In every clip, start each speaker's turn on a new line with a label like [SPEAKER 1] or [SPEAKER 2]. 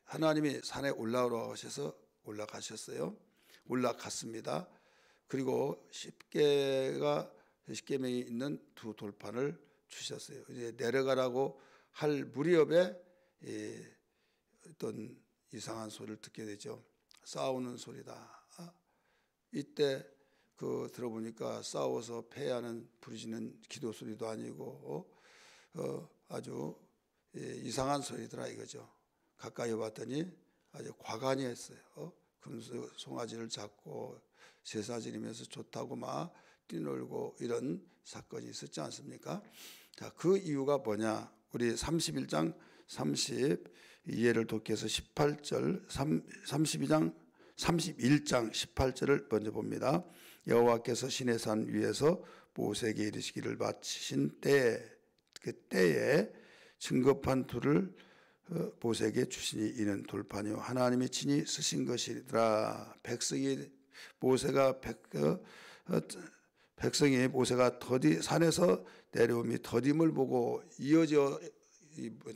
[SPEAKER 1] 하나님이 산에 올라오라고 하셔서 올라갔습니다. 그리고 십계명이 있는 두 돌판을 주셨어요. 이제 내려가라고 할 무렵에 어떤 이상한 소리를 듣게 되죠. 싸우는 소리다. 이때 들어보니까 싸워서 패하는 부르짖는 기도 소리도 아니고 아주 이상한 소리더라 이거죠. 가까이 봤더니 아주 과간히 했어요. 금수 송아지를 잡고 제사지내면서 좋다고 막 뛰놀고 이런 사건이 있었지 않습니까? 자, 그 이유가 뭐냐? 우리 31장 32예를 돕기해서 18절, 31장 18절을 먼저 봅니다. 여호와께서 시내산 위에서 모세에게 이르시기를 마치신 때에, 그 때에 증거판 둘을 모세에게 주시니 이는 돌판이요 하나님이 친히 쓰신 것이라. 백성이 모세가 산에서 내려오미 더딤을 보고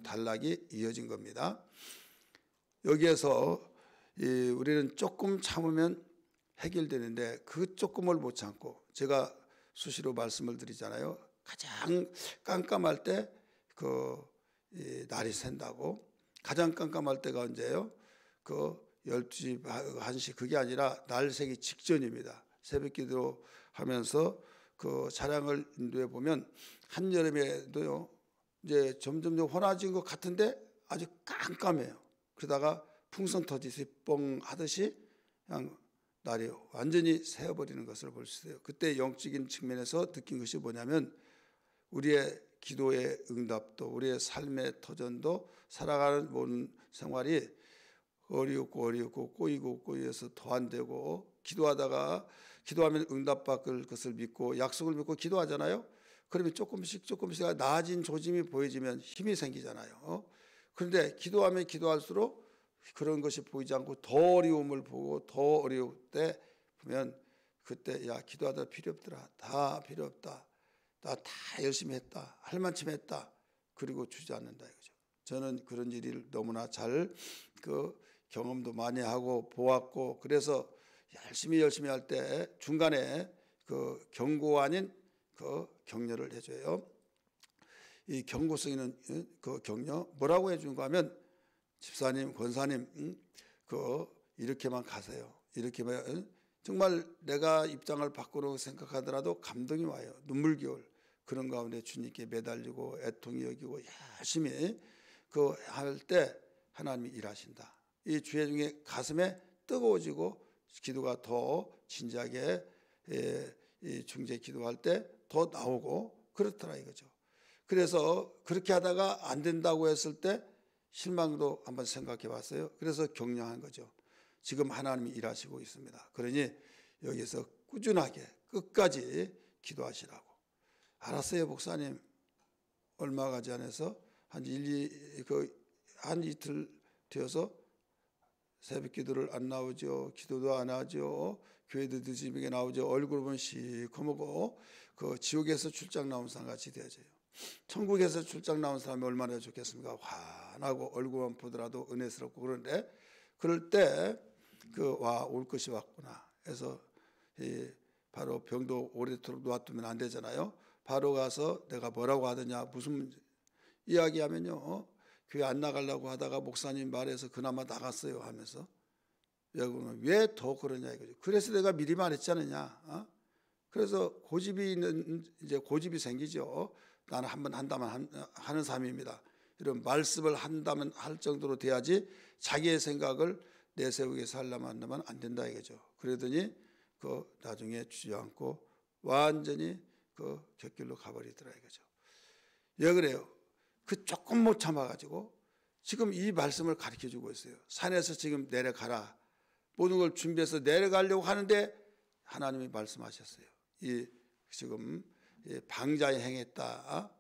[SPEAKER 1] 단락이 이어진 겁니다. 여기에서 우리는 조금 참으면 해결되는데 그 조금을 못 참고, 제가 수시로 말씀을 드리잖아요. 가장 깜깜할 때 날이 샌다고. 가장 깜깜할 때가 언제예요? 12시, 1시, 그게 아니라 날 새기 직전입니다. 새벽 기도 하면서 차량을 인도해 보면 한여름에도요, 이제 점점 환해진 것 같은데 아주 깜깜해요. 그러다가 풍선 터지듯이 뻥 하듯이 그냥 날이 완전히 새어버리는 것을 볼 수 있어요. 그때 영적인 측면에서 느낀 것이 뭐냐면, 우리의 기도의 응답도, 우리의 삶의 터전도, 살아가는 모든 생활이 어렵고 꼬이어서 더 안 되고, 기도하면 응답받을 것을 믿고 약속을 믿고 기도하잖아요. 그러면 조금씩 나아진 조짐이 보여지면 힘이 생기잖아요. 그런데 기도하면 기도할수록 그런 것이 보이지 않고 더 어려움을 보고 더 어려울 때 보면, 그때 야, 기도하다 필요 없더라. 다 필요 없다. 나 다 열심히 했다. 할 만큼 했다. 그리고 주지 않는다 이거죠. 저는 그런 일을 너무나 잘 경험도 많이 하고 보았고, 그래서 열심히 할 때 중간에 경고 아닌 격려를 해줘요. 이 경고성 있는 격려 뭐라고 해주는가 하면, 집사님, 권사님, 이렇게만 가세요. 이렇게만, 정말 내가 입장을 바꾸려고 생각하더라도 감동이 와요. 눈물겨울. 그런 가운데 주님께 매달리고 애통이 여기고 열심히 할 때 하나님이 일하신다. 이 주의 중에 가슴에 뜨거워지고 기도가 더 진지하게 중재 기도할 때 더 나오고 그렇더라 이거죠. 그래서 그렇게 하다가 안 된다고 했을 때 실망도 한번 생각해 봤어요. 그래서 격려한 거죠. 지금 하나님이 일하시고 있습니다. 그러니 여기서 꾸준하게 끝까지 기도하시라고. 알았어요, 목사님. 얼마 가지 않아서 한 이틀 되어서 새벽 기도를 안 나오죠. 기도도 안 하죠. 교회도 늦으면 나오죠. 얼굴 보면 시커멓고 지옥에서 출장 나온 사람 같이 되어져요. 천국에서 출장 나온 사람이 얼마나 좋겠습니까? 환하고 얼굴만 보더라도 은혜스럽고. 그런데 그럴 때 올 것이 왔구나 해서 바로 병도 오래도록 놓아두면 안 되잖아요. 바로 가서 내가 뭐라고 하더냐, 무슨 이야기하면요, 교회 안 나가려고 하다가 목사님 말해서 그나마 나갔어요 하면서, 왜 더 그러냐 이거죠. 그래서 내가 미리 말했지 않느냐. 그래서 고집이 생기죠. 나는 한번 한다면 하는 사람입니다. 이런 말씀을 한다면 할 정도로 돼야지 자기의 생각을 내세우기 위해서 하려면 안 된다 이거죠. 그러더니 나중에 주저앉고 완전히 곁길로 가버리더라 이거죠. 왜 그래요? 조금 못 참아가지고 지금 이 말씀을 가르쳐주고 있어요. 산에서 지금 내려가라. 모든 걸 준비해서 내려가려고 하는데 하나님이 말씀하셨어요. 지금 방자에 행했다.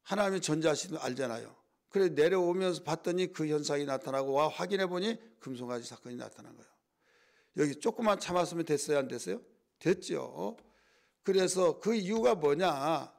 [SPEAKER 1] 하나님이 전자하시는 알잖아요. 그래 내려오면서 봤더니 그 현상이 나타나고 와 확인해 보니 금송아지 사건이 나타난 거예요. 여기 조금만 참았으면 됐어요, 안 됐어요? 됐죠. 그래서 그 이유가 뭐냐?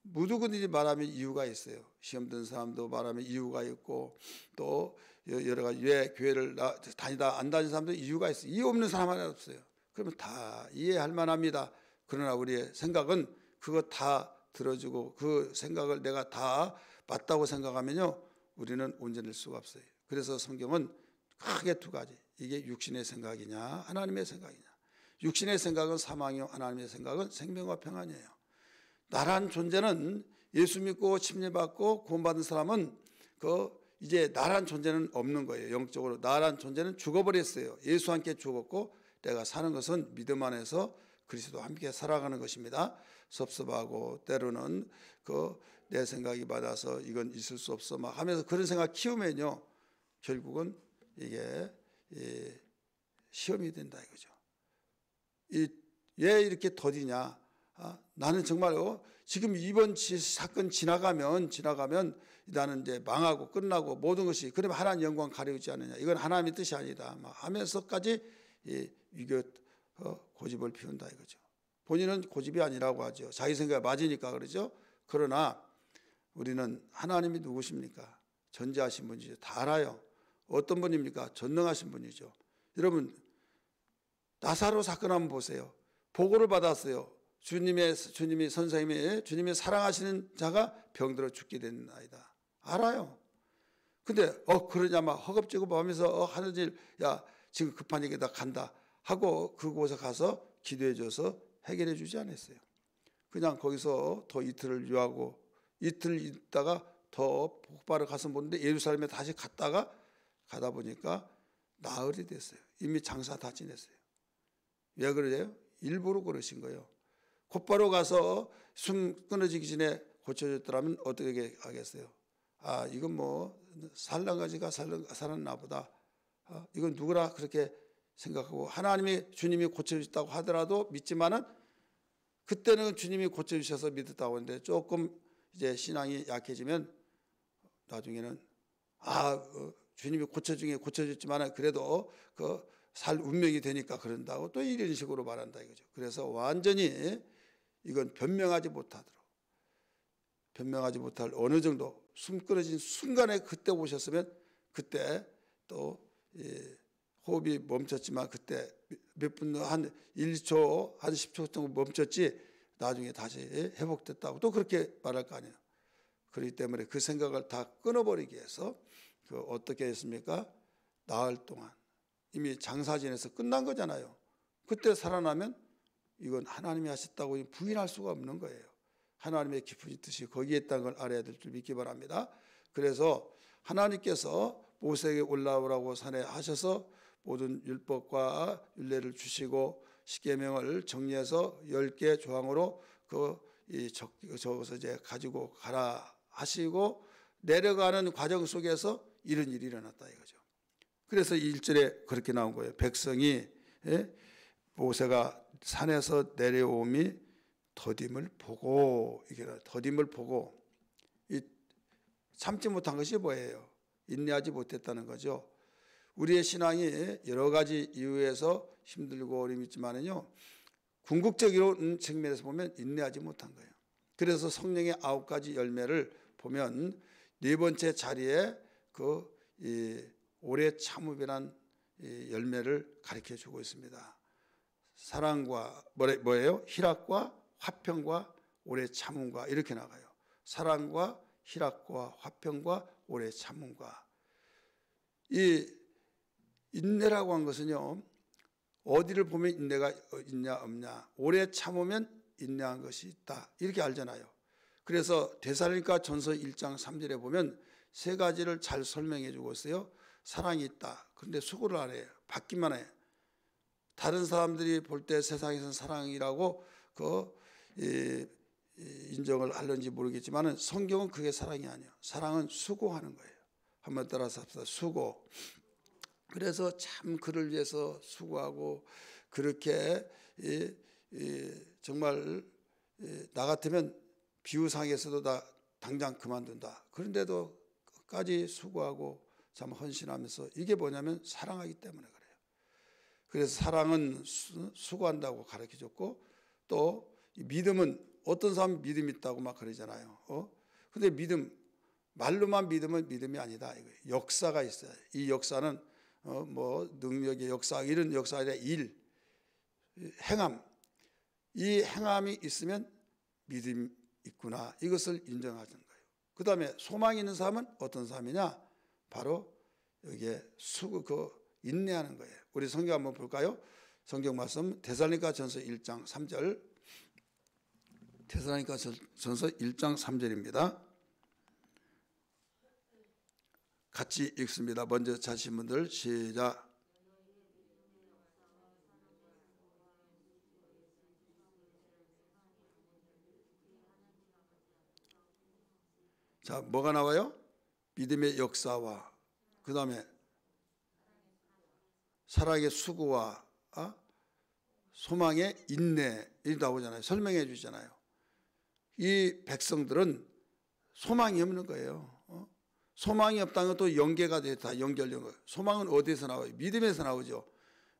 [SPEAKER 1] 누구든지 말하면 이유가 있어요. 시험 든 사람도 말하면 이유가 있고, 또 여러 가지 왜 교회를 다니다 안 다니는 사람들 이유가 있어요. 이유 없는 사람 하나 없어요. 그러면 다 이해할 만합니다. 그러나 우리의 생각은 그거 다 들어주고 그 생각을 내가 다 맞다고 생각하면요, 우리는 온전할 수가 없어요. 그래서 성경은 크게 두 가지, 이게 육신의 생각이냐 하나님의 생각이냐. 육신의 생각은 사망이요, 하나님의 생각은 생명과 평안이에요. 나란 존재는 예수 믿고 침례받고 구원받은 사람은 이제 나란 존재는 없는 거예요. 영적으로 나란 존재는 죽어버렸어요. 예수와 함께 죽었고 내가 사는 것은 믿음 안에서 그리스도와 함께 살아가는 것입니다. 섭섭하고 때로는 내 생각이 받아서 이건 있을 수 없어 막 하면서 그런 생각 키우면요, 결국은 이게 시험이 된다 이거죠. 왜 이렇게 더디냐? 나는 정말요, 지금 이번 사건 지나가면 나는 이제 망하고 끝나고 모든 것이, 그러면 하나님 영광 가리우지 않느냐, 이건 하나님의 뜻이 아니다 막 하면서까지 위교 고집을 피운다 이거죠. 본인은 고집이 아니라고 하죠. 자기 생각이 맞으니까 그러죠. 그러나 우리는 하나님이 누구십니까? 전지하신 분이죠. 다 알아요. 어떤 분입니까? 전능하신 분이죠. 여러분, 나사로 사건 한번 보세요. 보고를 받았어요. 주님이 사랑하시는 자가 병들어 죽게 된 아이다. 알아요. 근데 그러냐 막 허겁지겁 하면서 하는 일, 야 지금 급한 얘기다 간다 하고 그곳에 가서 기도해 줘서 해결해 주지 않았어요. 그냥 거기서 더 이틀을 유하고 이틀 있다가 더 복바를 가서 보는데 예루살렘에 다시 가다 보니까 나흘이 됐어요. 이미 장사 다 지냈어요. 왜 그래요? 일부러 그러신 거예요. 곧바로 가서 숨 끊어지기 전에 고쳐줬더라면 어떻게 하겠어요? 이건 뭐 살랑가지가 살았나 보다. 이건 누구라 그렇게 생각하고, 주님이 고쳐주셨다고 하더라도 믿지만은 그때는 주님이 고쳐주셔서 믿었다고 하는데 조금 이제 신앙이 약해지면 나중에는 주님이 고쳐줬지만은 그래도 살 운명이 되니까 그런다고 또 이런 식으로 말한다 이거죠. 그래서 완전히 이건 변명하지 못할 어느 정도 숨 끊어진 순간에 그때 오셨으면 그때 또 호흡이 멈췄지만 그때 몇 분 한 1초 한 10초 정도 멈췄지 나중에 다시 회복됐다고 또 그렇게 말할 거 아니에요. 그렇기 때문에 그 생각을 다 끊어버리기 위해서 어떻게 했습니까? 나흘 동안 이미 장사 지내서 끝난 거잖아요. 그때 살아나면 이건 하나님이 하셨다고 부인할 수가 없는 거예요. 하나님의 깊은 뜻이 거기에 있다는 걸 알아야 될 줄 믿기 바랍니다. 그래서 하나님께서 모세에게 올라오라고 산에 하셔서 모든 율법과 율례를 주시고 십계명을 정리해서 10개 조항으로 적어서 이제 가지고 가라 하시고 내려가는 과정 속에서 이런 일이 일어났다 이거죠. 그래서 1절에 그렇게 나온 거예요. 백성이 모세가 산에서 내려옴이 더딤을 보고, 이게 더딤을 보고 참지 못한 것이 뭐예요? 인내하지 못했다는 거죠. 우리의 신앙이 여러 가지 이유에서 힘들고 어려움이 있지만은요, 궁극적인 측면에서 보면 인내하지 못한 거예요. 그래서 성령의 9가지 열매를 보면 네 번째 자리에 오래 참음이란 열매를 가르쳐 주고 있습니다. 사랑과 뭐예요? 희락과 화평과 오래 참음과 이렇게 나가요. 사랑과 희락과 화평과 오래 참음과. 이 인내라고 한 것은요, 어디를 보면 인내가 있냐 없냐, 오래 참으면 인내한 것이 있다 이렇게 알잖아요. 그래서 데살로니가 전서 1장 3절에 보면 세 가지를 잘 설명해 주고 있어요. 사랑이 있다. 그런데 수고를 안 해요. 받기만 해요. 다른 사람들이 볼 때 세상에서는 사랑이라고 인정을 하는지 모르겠지만 성경은 그게 사랑이 아니에요. 사랑은 수고하는 거예요. 한번 따라서 합시다. 수고. 그래서 참 그를 위해서 수고하고, 그렇게 정말 나 같으면 비유상에서도 다 당장 그만둔다. 그런데도 끝까지 수고하고 참 헌신하면서, 이게 뭐냐면 사랑하기 때문에 그래요. 그래서 사랑은 수고한다고 가르쳐줬고, 또 믿음은 어떤 사람이 믿음이 있다고 막 그러잖아요. 근데 믿음 말로만 믿으면 믿음이 아니다. 이거예요. 역사가 있어요. 이 역사는 뭐 능력의 역사, 이런 역사가 아니라 일, 행함. 이 행함이 있으면 믿음이 있구나. 이것을 인정하는 거예요. 그 다음에 소망이 있는 사람은 어떤 사람이냐? 바로 여기에 인내하는 거예요. 우리 성경 한번 볼까요? 성경 말씀 데살로니가전서 1장 3절. 데살로니가전서 1장 3절입니다. 같이 읽습니다. 먼저 자신 분들 시작. 자, 뭐가 나와요? 믿음의 역사와 그 다음에 사랑의 수고와 소망의 인내, 이 나오잖아요. 설명해 주잖아요. 이 백성들은 소망이 없는 거예요. 소망이 없다는 것도 연계가 돼, 다 연결된 거예요. 소망은 어디에서 나와요? 믿음에서 나오죠.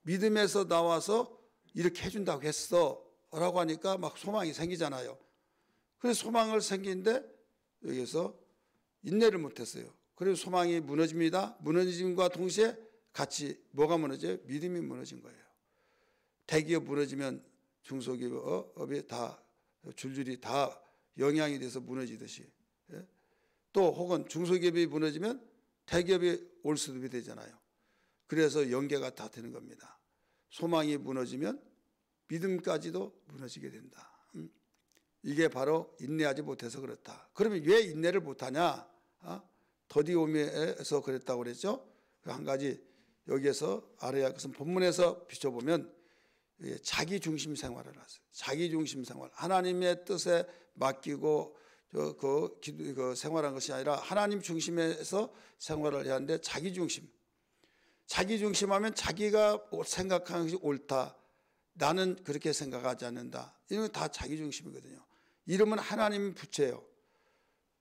[SPEAKER 1] 믿음에서 나와서 이렇게 해준다고 했어 라고 하니까 막 소망이 생기잖아요. 그래서 소망을 생기는데 여기서 인내를 못했어요. 그래서 소망이 무너집니다. 무너짐과 동시에 같이 뭐가 무너져요? 믿음이 무너진 거예요. 대기업 무너지면 중소기업이 다 줄줄이 다 영향이 돼서 무너지듯이, 또 혹은 중소기업이 무너지면 대기업이 올수습이 되잖아요. 그래서 연계가 다 되는 겁니다. 소망이 무너지면 믿음까지도 무너지게 된다. 이게 바로 인내하지 못해서 그렇다. 그러면 왜 인내를 못하냐? 더디오미에서 그랬다고 그랬죠. 한 가지 여기에서 알아야 할 것은 본문에서 비춰보면 자기 중심 생활을 하세요. 자기 중심 생활. 하나님의 뜻에 맡기고 그 생활한 것이 아니라 하나님 중심에서 생활을 해야 하는데 자기 중심. 자기 중심하면 자기가 생각하는 것이 옳다. 나는 그렇게 생각하지 않는다. 이런 건 다 자기 중심이거든요. 이름은 하나님 부채예요.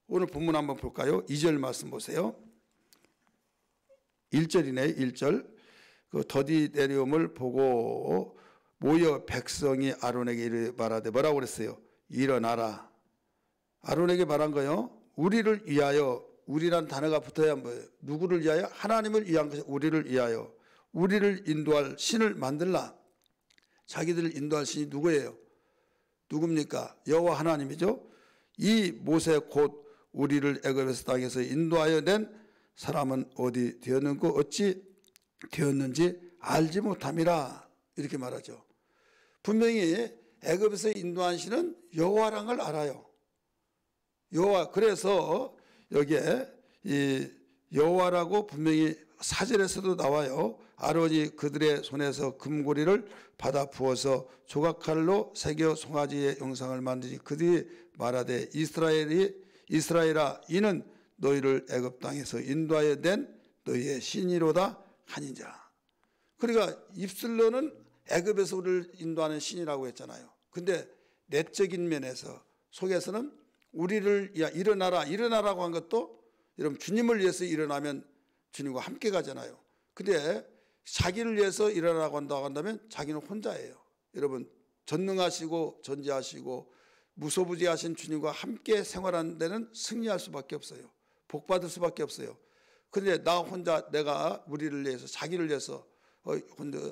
[SPEAKER 1] 오늘 본문 한번 볼까요? 2절 말씀 보세요. 1절이네. 1절. 그 더디데리움을 보고 모여 백성이 아론에게 이르 말하되 뭐라고 그랬어요? 일어나라. 아론에게 말한 거요. 우리를 위하여, 우리란 단어가 붙어야 뭐예요? 누구를 위하여? 하나님을 위한 것이 우리를 위하여. 우리를 인도할 신을 만들라. 자기들을 인도할 신이 누구예요? 누굽니까? 여호와 하나님이죠. 이 모세 곧 우리를 애굽에서 땅에서 인도하여 낸 사람은 어디 되었는고 어찌 되었는지 알지 못함이라. 이렇게 말하죠. 분명히 애굽에서 인도한 신은 여호와라는 걸 알아요. 여호와. 그래서 여기에 이 여호와라고 분명히 사절에서도 나와요. 아론이 그들의 손에서 금고리를 받아 부어서 조각칼로 새겨 송아지의 형상을 만드니 그들이 말하되 이스라엘아 이는 너희를 애굽 땅에서 인도하여 낸 너희의 신이로다 하니라. 그러니까 입술로는 애굽에서 우리를 인도하는 신이라고 했잖아요. 근데 내적인 면에서 속에서는 우리를 일어나라고 한 것도 여러분 주님을 위해서 일어나면 주님과 함께 가잖아요. 근데 자기를 위해서 일어나라고 한다면 자기는 혼자예요. 여러분 전능하시고 전지하시고 무소부지하신 주님과 함께 생활하는 데는 승리할 수밖에 없어요. 복받을 수밖에 없어요. 그런데 나 혼자 내가 우리를 위해서 자기를 위해서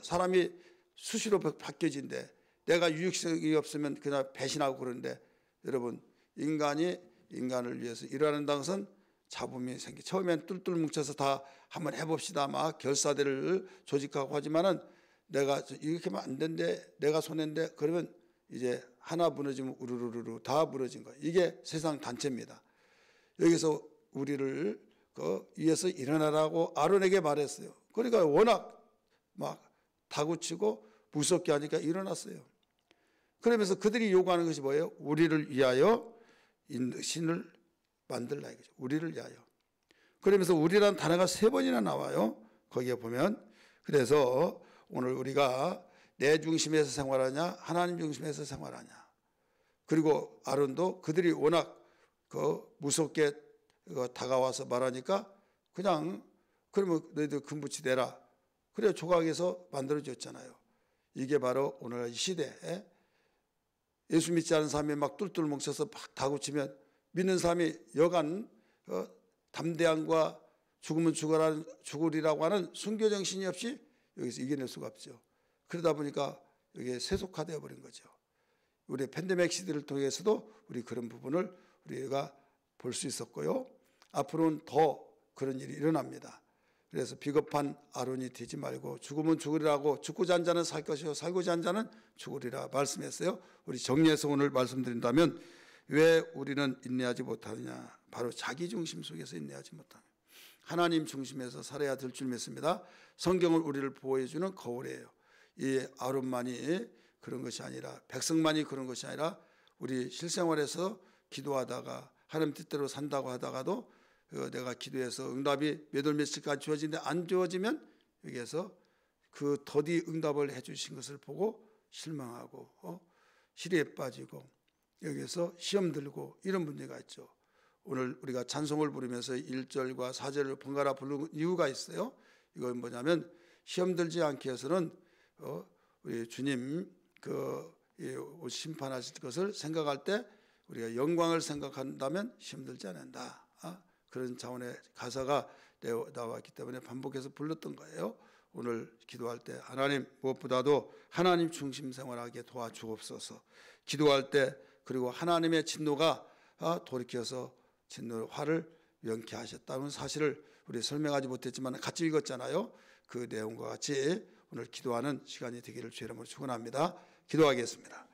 [SPEAKER 1] 사람이 수시로 바뀌어진대. 내가 유익성이 없으면 그냥 배신하고 그러는데 여러분 인간이 인간을 위해서 일어난다는 것은 잡음이 생기. 처음엔 뚫뚫 뭉쳐서 다 한번 해봅시다. 막 결사대를 조직하고 하지만은 내가 이렇게 하면 안 된대. 내가 손해인데 그러면 이제 하나 무너지면 우르르르 다 무너진 거예요. 이게 세상 단체입니다. 여기서 우리를 위해서 일어나라고 아론에게 말했어요. 그러니까 워낙 막 다구치고 무섭게 하니까 일어났어요. 그러면서 그들이 요구하는 것이 뭐예요? 우리를 위하여 신을 만들라 이거죠. 우리를 위하여. 그러면서 우리란 단어가 3번이나 나와요. 거기에 보면. 그래서 오늘 우리가 내 중심에서 생활하냐 하나님 중심에서 생활하냐. 그리고 아론도 그들이 워낙 무섭게 다가와서 말하니까 그냥 그러면 너희들 금붙이 대라. 그래 조각에서 만들어졌잖아요. 이게 바로 오늘 이 시대에 예수 믿지 않은 사람이 막 뚫뚫 뭉쳐서 막 다구치면 믿는 사람이 여간 담대함과 죽으면 죽으리라고 하는 순교 정신이 없이 여기서 이겨낼 수가 없죠. 그러다 보니까 이게 세속화되어 버린 거죠. 우리 팬데믹 시대를 통해서도 우리 그런 부분을 우리가 볼 수 있었고요. 앞으로는 더 그런 일이 일어납니다. 그래서 비겁한 아론이 되지 말고 죽으면 죽으리라고 죽고자 한 자는 살 것이요 살고자 한 자는 죽으리라 말씀했어요. 우리 정리해서 오늘 말씀드린다면 왜 우리는 인내하지 못하느냐? 바로 자기 중심 속에서 인내하지 못합니다. 하나님 중심에서 살아야 될 줄 믿습니다. 성경을 우리를 보호해 주는 거울이에요. 이 아론만이 그런 것이 아니라 백성만이 그런 것이 아니라 우리 실생활에서 기도하다가 하나님 뜻대로 산다고 하다가도 내가 기도해서 응답이 몇 월 며칠까지 주어지는데 안 주어지면 여기에서 그 더디 응답을 해 주신 것을 보고 실망하고 시리에 빠지고 여기에서 시험 들고 이런 문제가 있죠. 오늘 우리가 찬송을 부르면서 1절과 4절을 번갈아 부르는 이유가 있어요. 이건 뭐냐면 시험 들지 않기 위해서는 우리 주님 심판하실 것을 생각할 때 우리가 영광을 생각한다면 시험 들지 않는다. 그런 차원의 가사가 나왔기 때문에 반복해서 불렀던 거예요. 오늘 기도할 때 하나님 무엇보다도 하나님 중심 생활하게 도와주옵소서. 기도할 때 그리고 하나님의 진노가 돌이켜서 진노 화를 명쾌하셨다는 사실을 우리 설명하지 못했지만 같이 읽었잖아요. 그 내용과 같이 오늘 기도하는 시간이 되기를 주의 이름으로 축원합니다. 기도하겠습니다.